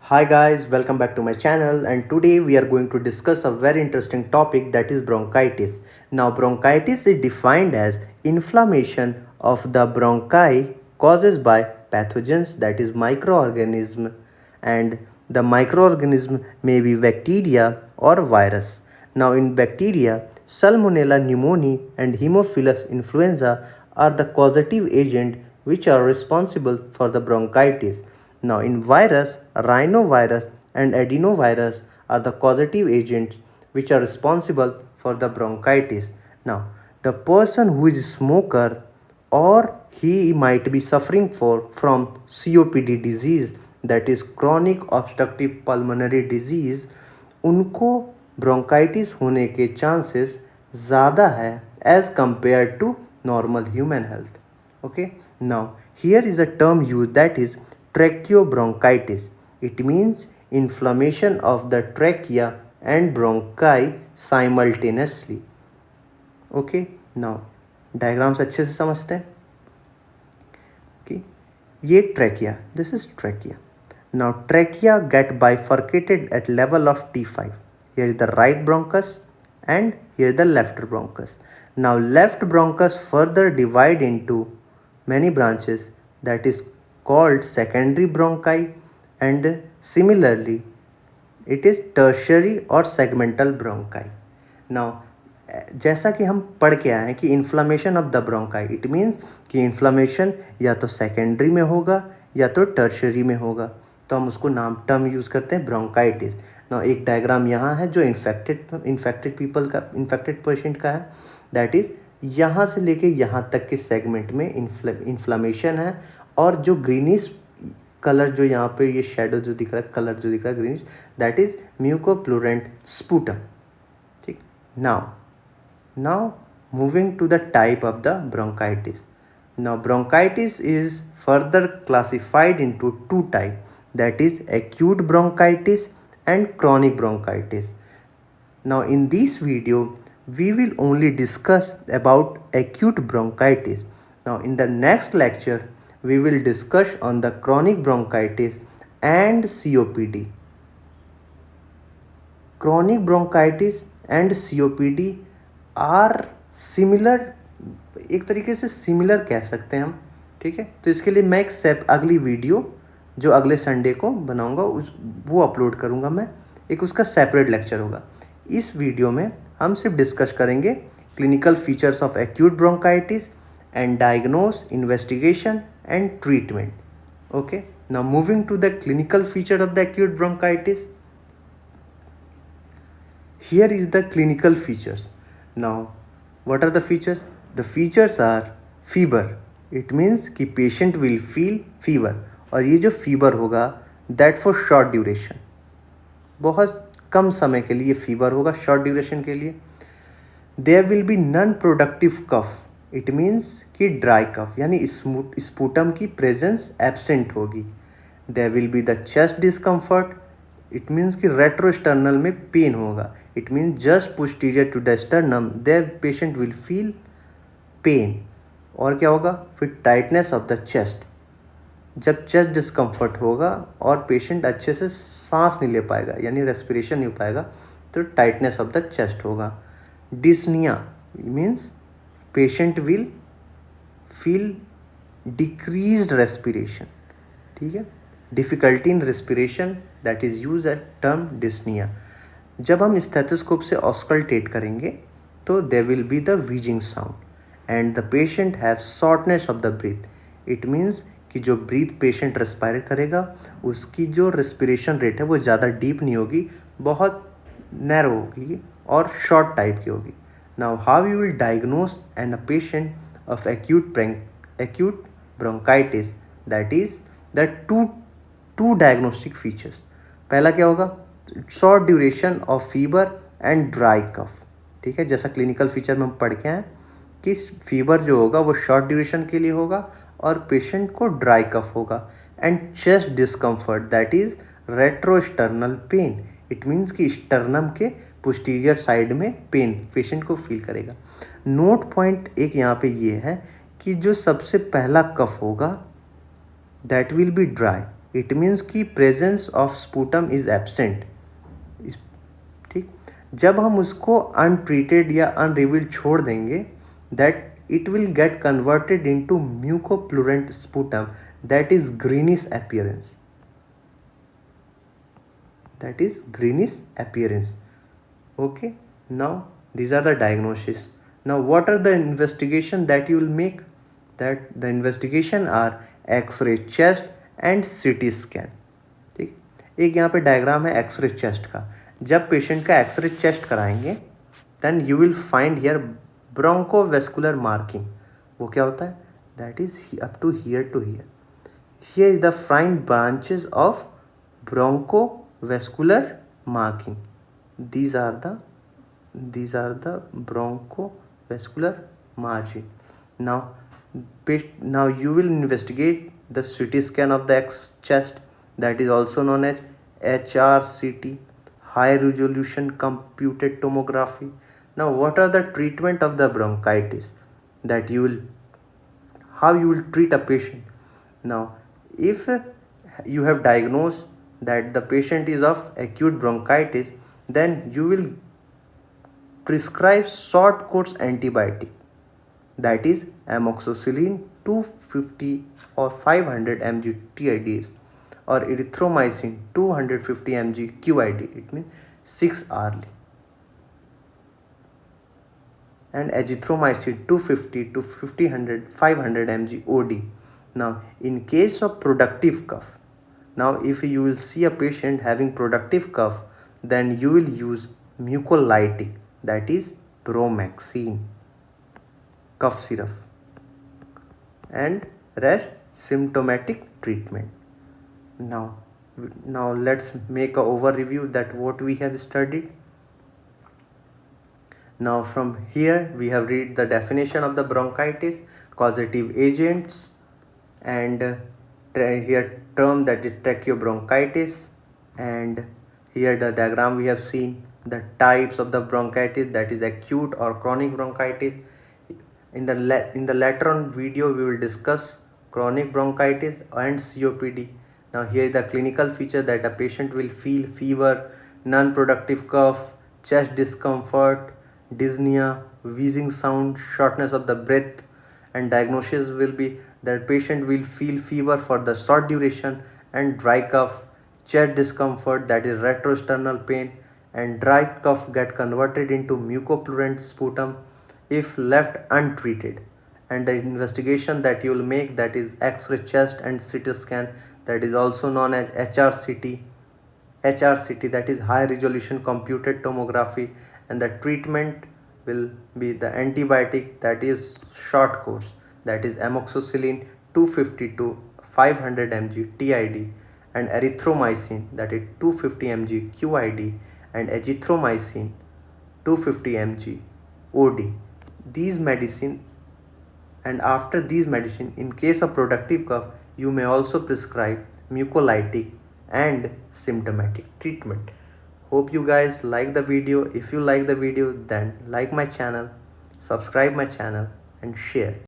Hi guys, welcome back to my channel, and today we are going to discuss a very interesting topic, that is bronchitis. Now bronchitis is defined as inflammation of the bronchi caused by pathogens, that is microorganism, and the microorganism may be bacteria or virus. Now in bacteria, Salmonella pneumoniae and Haemophilus influenza are the causative agent which are responsible for the bronchitis. Now in virus, rhinovirus and adenovirus are the causative agents which are responsible for the bronchitis. Now the person who is a smoker, or he might be suffering from COPD disease, that is chronic obstructive pulmonary disease, उनको bronchitis होने के chances ज़्यादा है as compared to normal human health. Okay, now here is a term used, that is tracheobronchitis. It means inflammation of the trachea and bronchi simultaneously. Okay, now diagrams अच्छे से समझते हैं. Okay, ये trachea, this is trachea. Now trachea get bifurcated at level of T5. Here is the right bronchus and here is the left bronchus. Now left bronchus further divide into many branches, that is called secondary bronchi, and similarly it is tertiary or segmental bronchi. Now जैसा कि हम पढ़ के आए हैं कि inflammation of the bronchi, it means कि inflammation या तो सेकेंडरी में होगा या तो टर्शरी में होगा, तो हम उसको टर्म यूज़ करते हैं ब्रोंकाइटिस. ना एक डायग्राम यहाँ है जो इन्फेक्टेड पेशेंट का है, दैट इज़ यहाँ से लेके यहाँ तक के सेगमेंट में इन्फ्लामेशन है, और जो ग्रीनिश कलर जो यहाँ पे ये शेडो जो दिख रहा है, कलर जो दिख रहा है ग्रीनिश, दैट इज़ म्यूकोप्लूरेंट स्पूटम. ठीक. Now moving to the type of the bronchitis. Now bronchitis is further classified into two types, that is acute bronchitis and chronic bronchitis. Now in this video we will only discuss about acute bronchitis. Now in the next lecture we will discuss on the chronic bronchitis and COPD. Chronic bronchitis and COPD are similar, एक तरीके से similar कह सकते हैं हम. ठीक है, तो इसके लिए मैं एक अगली वीडियो जो अगले संडे को बनाऊंगा वो अपलोड करूंगा मैं, एक उसका सेपरेट लेक्चर होगा. इस वीडियो में हम सिर्फ डिस्कस करेंगे clinical features of acute bronchitis and diagnose, investigation and treatment. Okay, now moving to the clinical feature of the acute bronchitis. Here is the clinical features. Now, what are the features? The features are fever. It means कि patient will feel fever, और ये जो fever होगा that for short duration, बहुत कम समय के लिए fever होगा, short duration के लिए. There will be non-productive cough. It means कि dry cough, यानी sputum की presence absent होगी. There will be the chest discomfort. It means कि रेट्रोस्टर्नल में पेन होगा. It means just posterior to the sternum their patient will feel pain. और क्या होगा फिर? Tightness of the chest. जब चेस्ट डिस्कम्फर्ट होगा और पेशेंट अच्छे से सांस नहीं ले पाएगा, यानी रेस्पिरेशन नहीं हो पाएगा, तो टाइटनेस ऑफ द चेस्ट होगा. Dyspnea means patient will feel decreased respiration. ठीक है, difficulty in respiration, that is use at term dyspnea. जब हम स्टेथोस्कोप से ऑस्कल्टेट करेंगे तो there will be the wheezing sound and the patient have shortness of the breath. It means कि जो breathe patient respire करेगा उसकी जो रेस्पिरेशन रेट है वो ज़्यादा डीप नहीं होगी, बहुत नैरो होगी और शॉर्ट टाइप की होगी. Now how you will diagnose an a patient of acute bronchitis, that is the two diagnostic features. पहला क्या होगा? Short duration of fever and dry cough. ठीक है, जैसा क्लिनिकल फीचर में हम पढ़ के आए कि फीवर जो होगा वो शॉर्ट ड्यूरेशन के लिए होगा और पेशेंट को ड्राई कफ होगा. And chest discomfort, that is retrosternal pain. It means कि स्टर्नम के पोस्टीरियर साइड में पेन पेशेंट को फील करेगा. नोट पॉइंट एक यहाँ पे ये है कि जो सबसे पहला कफ होगा that will be dry. It means कि presence of sputum is absent. ठीक, जब हम उसको अनट्रीटेड या अनरिवील्ड छोड़ देंगे, that it will get converted into mucopurulent sputum that is greenish appearance. That is greenish appearance. Okay, now these are the diagnosis. Now what are the investigation that you will make? That the investigation are x-ray chest and CT scan. ठीक, एक यहाँ पे diagram है x ray chest का। जब patient का x ray chest कराएंगे then you will find here bronchovascular marking. वो क्या होता है? That is up to here to here. Here is the fine branches of bronchovascular marking. these are the bronchovascular margin. Now you will investigate the CT scan of the chest, that is also known as HRCT, high resolution computed tomography. Now what are the treatment of the bronchitis? That how you will treat a patient? Now if you have diagnosed that the patient is of acute bronchitis, then you will prescribe short course antibiotic, that is amoxicillin 250 or 500 mg TIDs or erythromycin 250 mg QID, it means 6 hourly, and azithromycin 250 to 500 mg OD. Now in case of productive cough, now if you will see a patient having productive cough, then you will use mucolytic, that is Bromaxine cough syrup, and rest symptomatic treatment. Now let's make a overview that what we have studied. Now from here we have read the definition of the bronchitis, causative agents, and here term that is tracheobronchitis, and here the diagram we have seen the types of the bronchitis, that is acute or chronic bronchitis. In the later on video we will discuss chronic bronchitis and COPD. Now here is the clinical feature that a patient will feel fever, non-productive cough, chest discomfort, dyspnea, wheezing sound, shortness of the breath, and diagnosis will be that patient will feel fever for the short duration and dry cough, chest discomfort, that is retrosternal pain, and dry cough get converted into mucopurulent sputum if left untreated. And the investigation that you will make, that is X-ray chest and CT scan, that is also known as HRCT, that is high resolution computed tomography, and the treatment will be the antibiotic, that is short course, that is amoxicillin 250 to 500 mg TID, and erythromycin, that is 250 mg QID, and azithromycin 250 mg OD. These medicine, and after these medicine, in case of productive cough, you may also prescribe mucolytic and symptomatic treatment. Hope you guys like the video. If you like the video, then like my channel, subscribe my channel, and share.